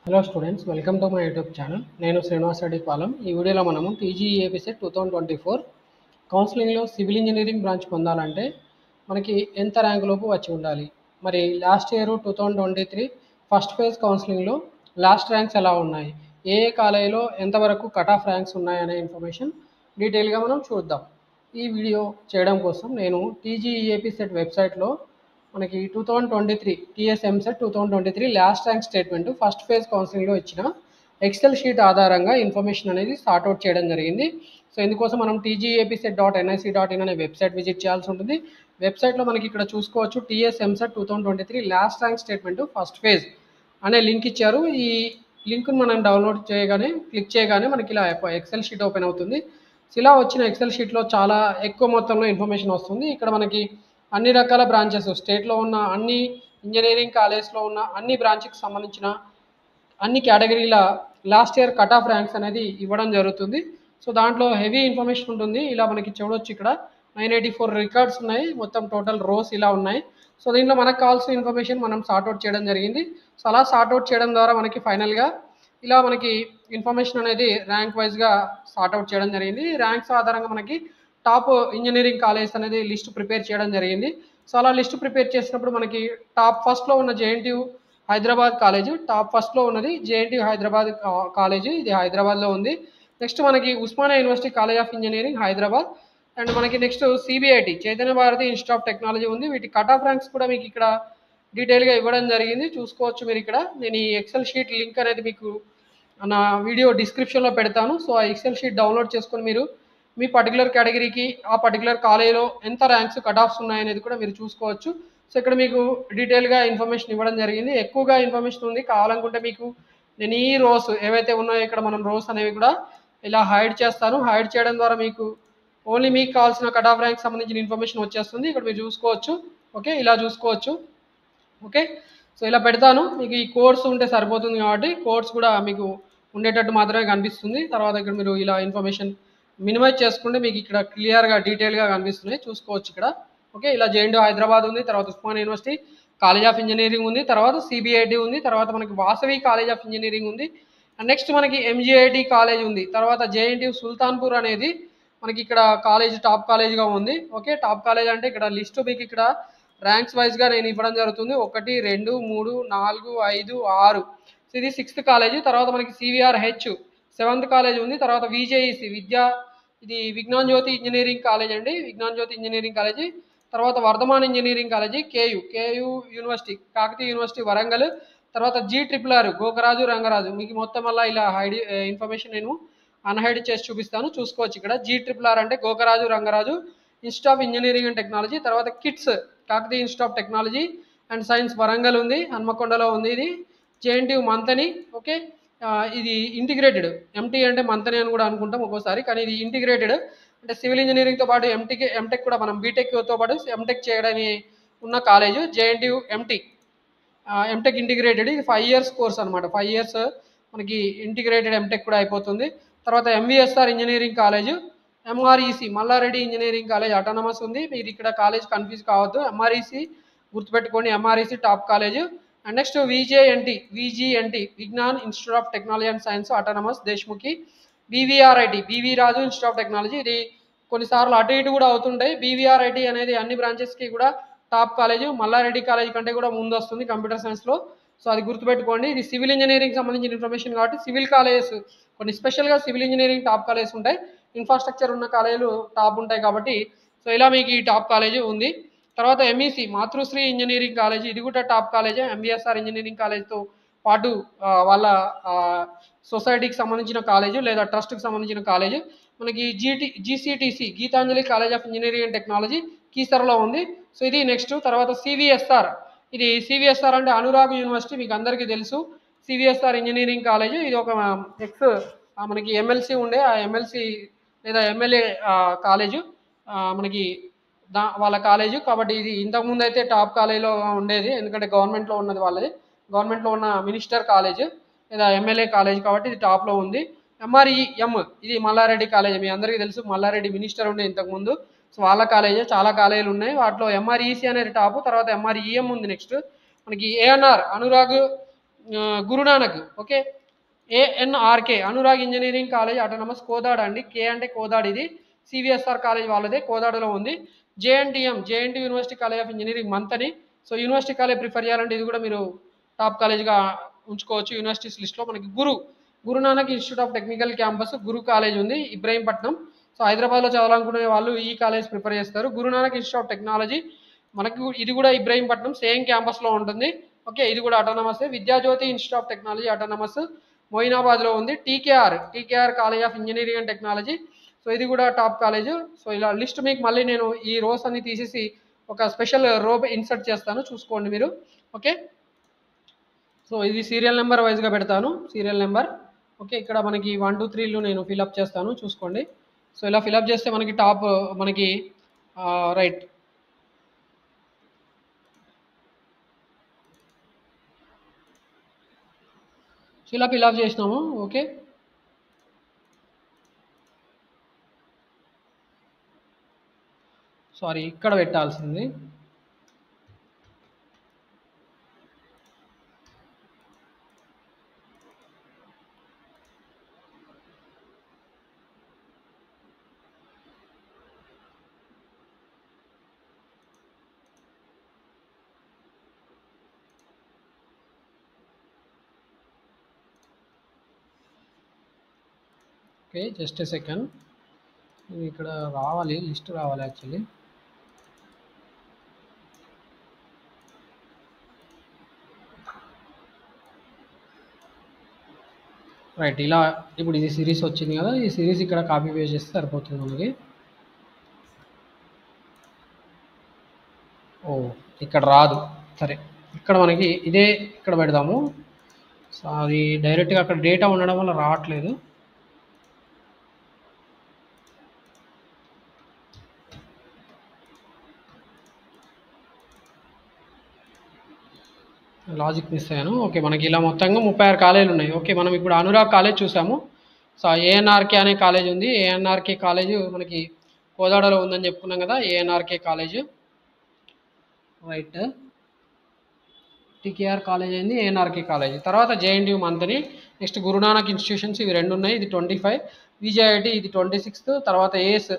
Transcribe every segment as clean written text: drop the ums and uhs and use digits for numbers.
Hello students, welcome to my YouTube channel. నేను శ్రీనివాస్ రెడ్డి పాలెం. ఈ వీడియోలో మనము టీజీఈఏపీ సెట్ 2024 కౌన్సిలింగ్లో సివిల్ ఇంజనీరింగ్ బ్రాంచ్ పొందాలంటే మనకి ఎంత ర్యాంక్ లోపు వచ్చి ఉండాలి, మరి లాస్ట్ ఇయర్ 2023 ఫస్ట్ ఫేజ్ కౌన్సిలింగ్లో లాస్ట్ ర్యాంక్స్ ఎలా ఉన్నాయి, ఏ ఏ కాలేజీలో ఎంతవరకు కట్ ఆఫ్ ర్యాంక్స్ ఉన్నాయనే ఇన్ఫర్మేషన్ డీటెయిల్గా మనం చూద్దాం. ఈ వీడియో చేయడం కోసం నేను టీజీఈఏపీ సెట్ వెబ్సైట్లో మనకి 2023 TS EAMCET 2023 last rank statement first phase కౌన్సిలింగ్లో ఇచ్చిన ఎక్సెల్ షీట్ ఆధారంగా ఇన్ఫర్మేషన్ అనేది సార్ట్అవుట్ చేయడం జరిగింది. సో ఇందుకోసం మనం tgapset.nic.in అనే వెబ్సైట్ విజిట్ చేయాల్సి ఉంటుంది. వెబ్సైట్లో మనకి ఇక్కడ చూసుకోవచ్చు TS EAMCET 2023 last rank statement first phase అనే లింక్ ఇచ్చారు. ఈ లింక్ను మనం డౌన్లోడ్ చేయగానే క్లిక్ చేయగానే మనకి ఇలా ఎక్సెల్ షీట్ ఓపెన్ అవుతుంది. సో ఇలా వచ్చిన ఎక్సెల్ షీట్లో చాలా ఎక్కువ మొత్తంలో ఇన్ఫర్మేషన్ వస్తుంది. ఇక్కడ మనకి అన్ని రకాల బ్రాంచెస్, స్టేట్లో ఉన్న అన్ని ఇంజనీరింగ్ కాలేజ్లో ఉన్న అన్ని బ్రాంచ్కి సంబంధించిన అన్ని కేటగిరీల last year cut off ranks అనేది ఇవ్వడం జరుగుతుంది. సో దాంట్లో హెవీ ఇన్ఫర్మేషన్ ఉంటుంది. ఇలా మనకి చూడవచ్చు, ఇక్కడ 984 రికార్డ్స్ ఉన్నాయి, మొత్తం టోటల్ రోస్ ఇలా ఉన్నాయి. సో దీంట్లో మనకు కావాల్సిన ఇన్ఫర్మేషన్ మనం సార్ట్అవుట్ చేయడం జరిగింది. సో అలా సార్ట్అవుట్ చేయడం ద్వారా మనకి ఫైనల్గా ఇలా మనకి ఇన్ఫర్మేషన్ అనేది ర్యాంక్ వైజ్గా సార్ట్అవుట్ చేయడం జరిగింది. ర్యాంక్స్ ఆధారంగా మనకి టాప్ ఇంజనీరింగ్ కాలేజ్ అనేది లిస్ట్ ప్రిపేర్ చేయడం జరిగింది. సో అలా లిస్ట్ ప్రిపేర్ చేసినప్పుడు మనకి టాప్ ఫస్ట్లో ఉన్న జేఎన్టీయూ హైదరాబాద్ కాలేజ్, టాప్ ఫస్ట్లో ఉన్నది జేఎన్టీయూ హైదరాబాద్ కాలేజ్, ఇది హైదరాబాద్లో ఉంది. నెక్స్ట్ మనకి Osmania university college of engineering Hyderabad, and మనకి next CBIT Chaitanya Bharathi institute of technology ఉంది. వీటి కట్ ఆఫ్ ర్యాంక్స్ కూడా మీకు ఇక్కడ డీటెయిల్గా ఇవ్వడం జరిగింది, చూసుకోవచ్చు మీరు ఇక్కడ. నేను ఈ ఎక్సెల్ షీట్ లింక్ అనేది మీకు నా వీడియో డిస్క్రిప్షన్లో పెడతాను. సో ఆ ఎక్సెల్ షీట్ డౌన్లోడ్ చేసుకొని మీరు మీ పర్టికులర్ కేటగిరీకి ఆ పర్టికులర్ కాలేజీలో ఎంత ర్యాంక్స్ కట్ ఆఫ్స్ ఉన్నాయనేది కూడా మీరు చూసుకోవచ్చు. సో ఇక్కడ మీకు డీటెయిల్గా ఇన్ఫర్మేషన్ ఇవ్వడం జరిగింది. ఎక్కువగా ఇన్ఫర్మేషన్ ఉంది, కావాలనుకుంటే మీకు నేను ఈ రోస్ ఏవైతే ఉన్నాయో ఇక్కడ మనం రోస్ అనేవి కూడా ఇలా హైడ్ చేస్తాను. హైడ్ చేయడం ద్వారా మీకు ఓన్లీ మీకు కావాల్సిన కట్ ఆఫ్ ర్యాంక్ సంబంధించిన ఇన్ఫర్మేషన్ వచ్చేస్తుంది. ఇక్కడ మీరు చూసుకోవచ్చు. ఓకే, ఇలా చూసుకోవచ్చు. ఓకే, సో ఇలా పెడతాను. మీకు ఈ కోడ్స్ ఉంటే సరిపోతుంది కాబట్టి కోడ్స్ కూడా మీకు ఉండేటట్టు మాత్రమే కనిపిస్తుంది. తర్వాత ఇక్కడ మీరు ఇలా ఇన్ఫర్మేషన్ మినిమైజ్ చేసుకుంటే మీకు ఇక్కడ క్లియర్గా డీటెయిల్గా కనిపిస్తున్నాయి, చూసుకోవచ్చు ఇక్కడ. ఓకే, ఇలా జేఎన్టీయూ హైదరాబాద్ ఉంది, తర్వాత Osmania university college of engineering ఉంది, తర్వాత సిబిఐటి ఉంది, తర్వాత మనకి వాసవి కాలేజ్ ఆఫ్ ఇంజనీరింగ్ ఉంది, అండ్ నెక్స్ట్ మనకి ఎంజిఐటి కాలేజ్ ఉంది, తర్వాత జేఎన్టీయూ సుల్తాన్పూర్ అనేది మనకి ఇక్కడ కాలేజ్ టాప్ కాలేజ్గా ఉంది. ఓకే, టాప్ కాలేజ్ అంటే ఇక్కడ లిస్టు మీకు ఇక్కడ ర్యాంక్స్ వైజ్గా నేను ఇవ్వడం జరుగుతుంది. 1, 2, 3, 4, 5, 6. సో ఇది 6th కాలేజ్. తర్వాత మనకి సివిఆర్హెచ్ 7th కాలేజ్ ఉంది. తర్వాత విజేఈసి ఇది విజ్ఞాన్ జ్యోతి ఇంజనీరింగ్ కాలేజ్ అండి, విజ్ఞాన్ జ్యోతి ఇంజనీరింగ్ కాలేజీ. తర్వాత Vardhaman engineering college, KU university, Kakatiya university Warangal. తర్వాత GRRR గోకరాజు రంగరాజు. మీకు మొత్తం వల్ల ఇలా ఇన్ఫర్మేషన్ నేను అన్హైడ్ చేసి చూపిస్తాను, చూసుకోవచ్చు ఇక్కడ. GRRR అంటే Gokaraju Rangaraju institute of engineering and technology. తర్వాత KITS Kakatiya institute of technology and science Warangal ఉంది, హన్మకొండలో ఉంది. ఇది జేఎన్టీయూ మంతని. ఓకే, ఇది ఇంటిగ్రేటెడ్, ఎంటీ అంటే మంతని అని కూడా అనుకుంటాం ఒక్కోసారి, కానీ ఇది ఇంటిగ్రేటెడ్ అంటే సివిల్ ఇంజనీరింగ్తో పాటు ఎంటెక్ కూడా మనం బీటెక్తో పాటు ఎంటెక్ చేయడానికి ఉన్న కాలేజ్ జేఎన్టీయూ ఎంటెక్ ఇంటిగ్రేటెడ్. ఇది 5 years కోర్స్ అనమాట, 5 years మనకి ఇంటిగ్రేటెడ్ ఎంటెక్ కూడా అయిపోతుంది. తర్వాత MVSR engineering college, MREC Mallareddy engineering college autonomous ఉంది. మీరు ఇక్కడ కాలేజ్ కన్ఫ్యూజ్ కావద్దు, ఎంఆర్ఈసి గుర్తుపెట్టుకోండి, MREC top college. And next VGNT Vignan institute of technology and science autonomous Deshmukhi. BVRIT BV Raju institute of technology, ఇది కొన్నిసార్లు అటు ఇటు కూడా అవుతుంటాయి. బీవీఆర్ఐటి అనేది అన్ని బ్రాంచెస్కి కూడా టాప్ కాలేజ్, మల్లారెడ్డి కాలేజ్ కంటే కూడా ముందు వస్తుంది కంప్యూటర్ సైన్స్లో. సో అది గుర్తుపెట్టుకోండి. ఇది సివిల్ ఇంజనీరింగ్ సంబంధించిన ఇన్ఫర్మేషన్ కాబట్టి సివిల్ కాలేజెస్ కొన్ని స్పెషల్గా సివిల్ ఇంజనీరింగ్ టాప్ కాలేజెస్ ఉంటాయి, ఇన్ఫ్రాస్ట్రక్చర్ ఉన్న కాలేజీలు టాప్ ఉంటాయి కాబట్టి. సో ఇలా మీకు ఈ టాప్ కాలేజ్ ఉంది. తర్వాత ఎంఈసి మాతృశ్రీ ఇంజనీరింగ్ కాలేజ్, ఇది కూడా టాప్ కాలేజే. ఎంబీఎస్ఆర్ ఇంజనీరింగ్ కాలేజ్తో పాటు వాళ్ళ సొసైటీకి సంబంధించిన కాలేజు లేదా ట్రస్ట్కి సంబంధించిన కాలేజు. మనకి GCTC Geetanjali college of engineering and technology కీసరలో ఉంది. సో ఇది నెక్స్ట్. తర్వాత సివిఎస్ఆర్, ఇది సివిఎస్ఆర్ అంటే అనురాగ్ యూనివర్సిటీ, మీకు అందరికీ తెలుసు. సివిఎస్ఆర్ ఇంజనీరింగ్ కాలేజ్ ఇది ఒక మనకి ఎమ్మెల్సీ ఉండే, ఆ ఎమ్మెల్సీ లేదా ఎమ్మెల్యే కాలేజు మనకి వాళ్ళ కాలేజు కాబట్టి. ఇది ఇంతకుముందు అయితే టాప్ కాలేజీలో ఉండేది, ఎందుకంటే గవర్నమెంట్లో ఉన్నది వాళ్ళది, గవర్నమెంట్లో ఉన్న మినిస్టర్ కాలేజ్ లేదా ఎమ్మెల్యే కాలేజ్ కాబట్టి ఇది టాప్లో ఉంది. ఎంఆర్ఈఎం ఇది మల్లారెడ్డి కాలేజ్, మీ అందరికీ తెలుసు, మల్లారెడ్డి మినిస్టర్ ఉండే ఇంతకుముందు. సో వాళ్ళ కాలేజే, చాలా కాలేజీలు ఉన్నాయి, వాటిలో ఎంఆర్ఈసి అనేది టాప్. తర్వాత ఎంఆర్ఈఎం ఉంది. నెక్స్ట్ మనకి ఏఎన్ఆర్ అనురాగ్ గురునానక్. ఓకే, ఏఎన్ఆర్కే Anurag engineering college autonomous Kodad అండి. కే అంటే కోదాడ్, ఇది సివిఎస్ఆర్ కాలేజ్ వాళ్ళదే, కోదాడలో ఉంది. JNTM JNT university college of engineering Manthani. So university college prefer చేయాలంటే ఇది కూడా మీరు టాప్ కాలేజ్గా ఉంచుకోవచ్చు యూనివర్సిటీస్ లిస్ట్లో. మనకి Guru Nanak institute of technical campus Guru college ఉంది ఇబ్రహీంపట్నం. సో హైదరాబాద్లో చదవాలనుకునే వాళ్ళు ఈ కాలేజ్ ప్రిఫర్ చేస్తారు. గురునానక్ ఇన్స్టిట్యూట్ ఆఫ్ టెక్నాలజీ మనకి ఇది కూడా ఇబ్రహీంపట్నం సేమ్ క్యాంపస్లో ఉంటుంది. ఓకే, ఇది కూడా autonomous. Vidyajyothi institute of technology autonomous మొయినాబాద్లో ఉంది. TKR college of engineering and technology. So ఇది కూడా టాప్ కాలేజ్. సో ఇలా లిస్ట్ మీకు మళ్ళీ నేను ఈ రోస్ అన్ని తీసేసి ఒక స్పెషల్ రో ఇన్సర్ట్ చేస్తాను, చూసుకోండి మీరు. ఓకే, సో ఇది సీరియల్ నెంబర్ వైజ్గా పెడతాను, సీరియల్ నెంబర్. ఓకే, ఇక్కడ మనకి 1 2 3లు నేను ఫిల్అప్ చేస్తాను, చూసుకోండి. సో ఇలా ఫిల్అప్ చేస్తే మనకి టాప్ మనకి రైట్. సో ఇలా ఫిల్అప్ చేసినాము. ఓకే, సారీ ఇక్కడ పెట్టాల్సింది. Okay, just a second. ఇక్కడ రావాలి, లిస్ట్ రావాలి యాక్చువల్లీ. రైట్, ఇలా ఇప్పుడు ఇది సిరీస్ వచ్చింది కదా, ఈ సిరీస్ ఇక్కడ కాపీ పేస్ట్ చేస్తే సరిపోతుంది మనకి. ఓ ఇక్కడ రాదు, సరే ఇక్కడ మనకి ఇదే ఇక్కడ పెడదాము. సో అది డైరెక్ట్గా అక్కడ డేటా ఉండడం వల్ల రావట్లేదు. లాజిక్ మిస్ అయ్యాను. ఓకే, మనకి ఇలా మొత్తంగా 36 కాలేజీలు ఉన్నాయి. ఓకే, మనం ఇప్పుడు అనురాగ్ కాలేజ్ చూసాము. సో ఏఎన్ఆర్కే అనే కాలేజ్ ఉంది. ఏఎన్ఆర్కే కాలేజ్ మనకి కోదాడలో ఉందని చెప్పుకున్నాం కదా, ANRK college. Right, TKR college అయింది, ఏఎన్ఆర్కే కాలేజ్. తర్వాత JNTU Manthani. Next Guru Nanak institutions ఇవి 2 ఉన్నాయి, ఇది 25. విజేఐటి ఇది 26. తర్వాత AS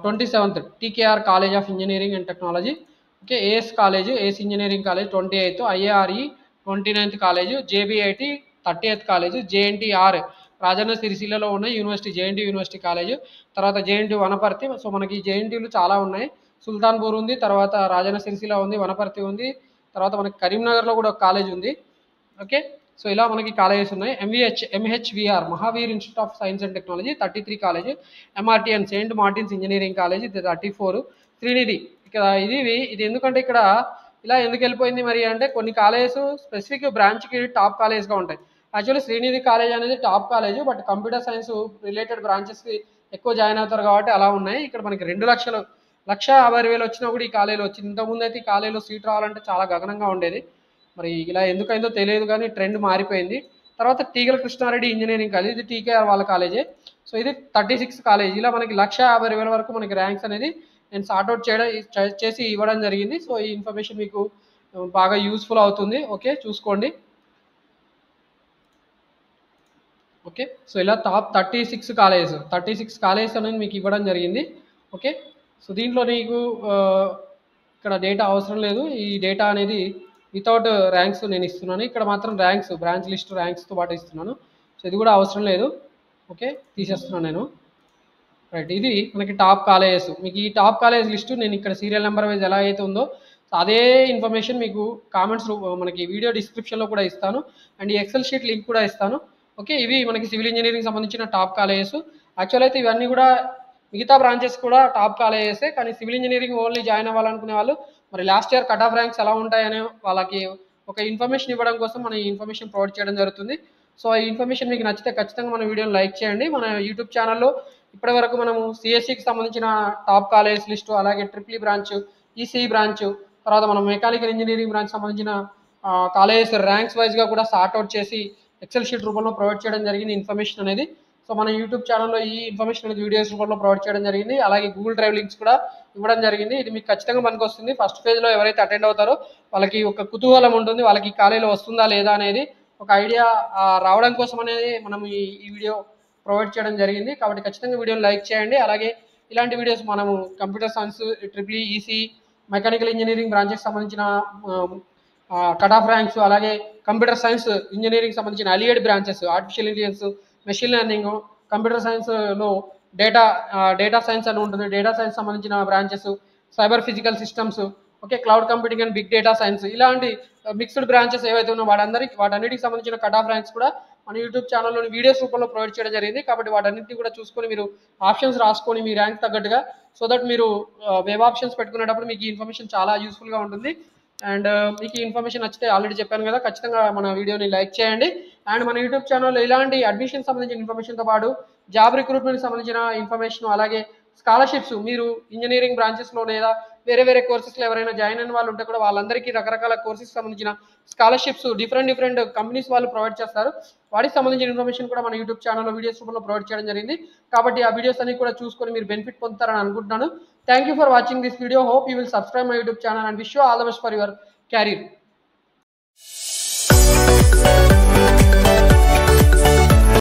27th TKR college of engineering and technology. Okay, AS college, AS engineering college 28th. IARE 29th college. JBIT 30th college. JNTR Rajanna సిరిసిల్లలో ఉన్న university, JNT university college. తర్వాత JNT Wanaparthy. So మనకి జేఎన్టీలు చాలా ఉన్నాయి. సుల్తాన్పూర్ ఉంది, తర్వాత రాజన్న సిరిసిల్ల ఉంది, వనపర్తి ఉంది, తర్వాత మనకి కరీంనగర్లో కూడా ఒక కాలేజ్ ఉంది. ఓకే, సో ఇలా మనకి కాలేజెస్ ఉన్నాయి. MHVR Mahaveer institute of science and technology 33 college. MRTN saint Martin's engineering college 34. Srinidhi ఇక్కడ ఇది ఎందుకంటే ఇక్కడ ఇలా ఎందుకు వెళ్ళిపోయింది మరి అంటే కొన్ని కాలేజెస్ స్పెసిఫిక్ బ్రాంచ్కి టాప్ కాలేజ్గా ఉంటాయి. యాక్చువల్లీ శ్రీనిధి కాలేజ్ అనేది top college, but computer science related బ్రాంచెస్కి ఎక్కువ జాయిన్ అవుతారు కాబట్టి అలా ఉన్నాయి. ఇక్కడ మనకి 2,50,000 వచ్చినా కూడా ఈ కాలేజీలో వచ్చింది. ఇంతకుముందు అయితే ఈ కాలేజీలో సీట్ రావాలంటే చాలా గగనంగా ఉండేది. మరి ఇలా ఎందుకైందో తెలియదు కానీ ట్రెండ్ మారిపోయింది. తర్వాత తీగల కృష్ణారెడ్డి ఇంజనీరింగ్ కాలేజ్, ఇది టీకేఆర్ వాళ్ళ కాలేజే. సో ఇది 36 కాలేజ్. ఇలా మనకి 1,50,000 వరకు మనకి ర్యాంక్స్ అనేది నేను సార్ట్అవుట్ చేసి ఇవ్వడం జరిగింది. సో ఈ ఇన్ఫర్మేషన్ మీకు బాగా యూస్ఫుల్ అవుతుంది. ఓకే, చూసుకోండి. ఓకే, సో ఇలా టాప్ 36 కాలేజెస్ అనేది మీకు ఇవ్వడం జరిగింది. ఓకే, సో దీంట్లో నీకు ఇక్కడ డేటా అవసరం లేదు. ఈ డేటా అనేది వితౌట్ ర్యాంక్స్ నేను ఇస్తున్నాను. ఇక్కడ మాత్రం ర్యాంక్స్, బ్రాంచ్ లిస్ట్ ర్యాంక్స్తో పాటు ఇస్తున్నాను. సో ఇది కూడా అవసరం లేదు. ఓకే, తీసేస్తున్నాను నేను. రైట్, ఇది మనకి టాప్ కాలేజెస్. మీకు ఈ టాప్ కాలేజ్ లిస్టు నేను ఇక్కడ సీరియల్ నెంబర్ వైజ్ ఎలా అయితే ఉందో అదే ఇన్ఫర్మేషన్ మీకు కామెంట్స్ మనకి వీడియో డిస్క్రిప్షన్లో కూడా ఇస్తాను, అండ్ ఈ ఎక్సెల్ షీట్ లింక్ కూడా ఇస్తాను. ఓకే, ఇవి మనకి సివిల్ ఇంజనీరింగ్ సంబంధించిన టాప్ కాలేజెస్. యాక్చువల్ అయితే ఇవన్నీ కూడా మిగతా బ్రాంచెస్ కూడా టాప్ కాలేజెసే, కానీ సివిల్ ఇంజనీరింగ్ ఓన్లీ జాయిన్ అవ్వాలనుకునే వాళ్ళు మరి last year cut off ranks ఎలా ఉంటాయనే వాళ్ళకి ఒక ఇన్ఫర్మేషన్ ఇవ్వడం కోసం మనం ఈ ఇన్ఫర్మేషన్ ప్రొవైడ్ చేయడం జరుగుతుంది. సో ఈ ఇన్ఫర్మేషన్ మీకు నచ్చితే ఖచ్చితంగా మన వీడియోని లైక్ చేయండి. మన యూట్యూబ్ ఛానల్లో ఇప్పటి వరకు మనము సిఎస్సికి సంబంధించిన టాప్ కాలేజ్ లిస్టు, అలాగే triple E branch, ECE branch, తర్వాత మనం మెకానికల్ ఇంజనీరింగ్ బ్రాంచ్ సంబంధించిన కాలేజెస్ ర్యాంక్స్ వైజ్గా కూడా సార్ట్అవుట్ చేసి ఎక్సెల్ షీట్ రూపంలో ప్రొవైడ్ చేయడం జరిగింది ఇన్ఫర్మేషన్ అనేది. సో మన యూట్యూబ్ ఛానల్లో ఈ ఇన్ఫర్మేషన్ అనేది వీడియోస్ రూపంలో ప్రొవైడ్ చేయడం జరిగింది. అలాగే గూగుల్ డ్రైవ్ లింక్స్ కూడా ఇవ్వడం జరిగింది. ఇది మీకు ఖచ్చితంగా పనికొస్తుంది. ఫస్ట్ ఫేజ్లో ఎవరైతే అటెండ్ అవుతారో వాళ్ళకి ఒక కుతూహలం ఉంటుంది, వాళ్ళకి కాలేజీలో వస్తుందా లేదా అనేది ఒక ఐడియా రావడం కోసం అనేది మనం ఈ వీడియో ప్రొవైడ్ చేయడం జరిగింది. కాబట్టి ఖచ్చితంగా వీడియోని లైక్ చేయండి. అలాగే ఇలాంటి వీడియోస్ మనము computer science, triple EC, mechanical engineering branches సంబంధించిన కట్ ఆఫ్ ర్యాంక్స్, అలాగే కంప్యూటర్ సైన్స్ ఇంజనీరింగ్ సంబంధించిన allied branches, artificial intelligence, machine learning, computer సైన్స్లో డేటా సైన్స్ అని ఉంటుంది, డేటా సైన్స్ సంబంధించిన branches, cyber physical systems, okay, cloud computing and big data science, ఇలాంటి mixed branches ఏవైతే ఉన్నాయో వాటన్నిటికి సంబంధించిన కట్ ఆఫ్ ర్యాంక్స్ కూడా మన యూట్యూబ్ ఛానల్లోని వీడియోస్ రూపంలో ప్రొవైడ్ చేయడం జరిగింది. కాబట్టి వాటన్నిటిని కూడా చూసుకొని మీరు ఆప్షన్స్ రాసుకొని మీ ర్యాంక్ తగ్గట్టుగా, సో దట్ మీరు వెబ్ ఆప్షన్స్ పెట్టుకునేటప్పుడు మీకు ఈ ఇన్ఫర్మేషన్ చాలా యూస్ఫుల్గా ఉంటుంది. అండ్ మీకు ఈ ఇన్ఫర్మేషన్ నచ్చితే ఆల్రెడీ చెప్పాను కదా, ఖచ్చితంగా మన వీడియోని లైక్ చేయండి. అండ్ మన యూట్యూబ్ ఛానల్లో ఇలాంటి అడ్మిషన్ సంబంధించిన ఇన్ఫర్మేషన్తో పాటు జాబ్ రిక్రూట్మెంట్ సంబంధించిన ఇన్ఫర్మేషన్, అలాగే స్కాలర్షిప్స్, మీరు ఇంజనీరింగ్ బ్రాంచెస్లో లేదా వేరే కోర్సెస్లో ఎవరైనా జాయిన్ అయిన వాళ్ళు ఉంటే కూడా వాళ్ళందరికీ రకరకాల కోర్సెస్ సంబంధించిన స్కాలర్షిప్స్ డిఫరెంట్ కంపెనీస్ వాళ్ళు ప్రొవైడ్ చేస్తారు. వాటికి సంబంధించిన ఇన్ఫర్మేషన్ కూడా మన యూట్యూబ్ ఛానల్లో వీడియోస్ రూపంలో ప్రొవైడ్ చేయడం జరిగింది. కాబట్టి ఆ వీడియోస్ అన్ని కూడా చూసుకొని మీరు బెనిఫిట్ పొందుతారని అనుకుంటున్నాను. Thank you for watching this video. Hope you will subscribe my YouTube channel and wish you all the best for your career.